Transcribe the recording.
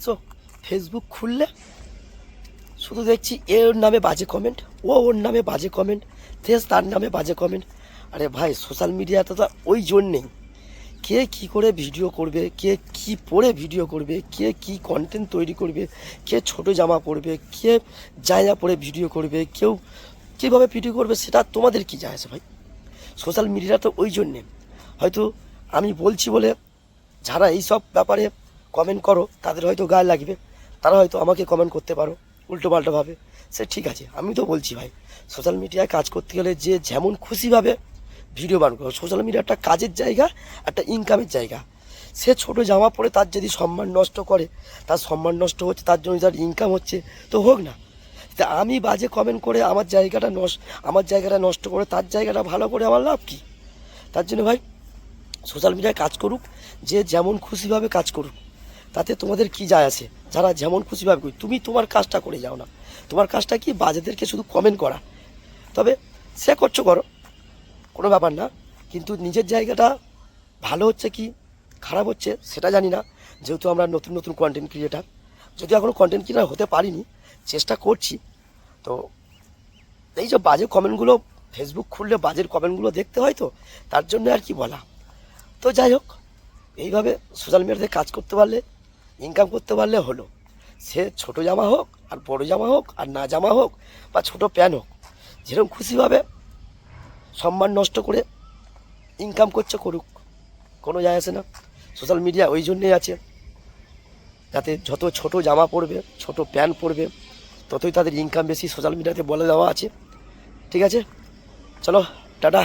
So Facebook খুললে শুধু দেখছি এর নামে বাজে কমেন্ট, ওর নামে বাজে কমেন্ট, তার নামে বাজে কমেন্ট। আরে ভাই, সোশ্যাল মিডিয়াতে তো ওই জন্যেই কে কী করে ভিডিও করবে, কে কী পরে ভিডিও করবে, কে কী কন্টেন্ট তৈরি করবে, কে ছোট জামা পরবে, কে জায়গা পরে ভিডিও করবে, কেউ কীভাবে ভিডিও করবে, সেটা তোমাদের কী যায় আসে ভাই? সোশ্যাল মিডিয়া তো ওই জন্যে, হয়তো আমি বলছি বলে যারা এই সব ব্যাপারে কমেন্ট করো তাদের হয়তো গায়ে লাগবে, তারা হয়তো আমাকে কমেন্ট করতে পারো উল্টোপাল্টোভাবে, সে ঠিক আছে। আমি তো বলছি ভাই, সোশ্যাল মিডিয়ায় কাজ করতে গেলে যে যেমন খুশিভাবে ভিডিও বানানো করো। সোশ্যাল মিডিয়া একটা কাজের জায়গা, একটা ইনকামের জায়গা। সে ছোট জামা পরে তার যদি সম্মান নষ্ট করে, তার সম্মান নষ্ট হচ্ছে, তার জন্য তার ইনকাম হচ্ছে, তো হোক না। তা আমি বাজে কমেন্ট করে আমার জায়গাটা নষ্ট করে তার জায়গাটা ভালো করে আমার লাভ কী? তার জন্য ভাই, সোশ্যাল মিডিয়ায় কাজ করুক যে যেমন খুশিভাবে কাজ করুক, তাতে তোমাদের কি যায় আসে? যারা যেমন খুশিভাবে করি, তুমি তোমার কাজটা করে যাও না। তোমার কাজটা কি? বাজেদেরকে শুধু কমেন্ট করা। তবে সে করছো করো, কোনো ব্যাপার না, কিন্তু নিজের জায়গাটা ভালো হচ্ছে কি খারাপ হচ্ছে সেটা জানি না, যেহেতু আমরা নতুন নতুন কন্টেন্ট ক্রিয়েটার। যদিও এখনও কন্টেন্ট ক্রিয়েটার হতে পারিনি, চেষ্টা করছি। তো এই যে বাজে কমেন্টগুলো, ফেসবুক খুললে বাজের কমেন্টগুলো দেখতে হয়, তো তার জন্য আর কি বলা। তো যাই হোক, এইভাবে সোশ্যাল মিডিয়াতে কাজ করতে পারলে, ইনকাম করতে পারলে হলো। সে ছোট জামা হোক আর বড় জামা হোক আর না জামা হোক বা ছোট প্যান্ট হোক, যেরকম খুশিভাবে সম্মান নষ্ট করে ইনকাম করছে করুক, কোনো যায় আসে না। সোশ্যাল মিডিয়া ওই জন্যেই আছে, যাতে যত ছোট জামা পরবে, ছোট প্যান্ট পরবে, ততই তাদের ইনকাম বেশি, সোশ্যাল মিডিয়াতে বলে দেওয়া আছে। ঠিক আছে, চলো, টাটা।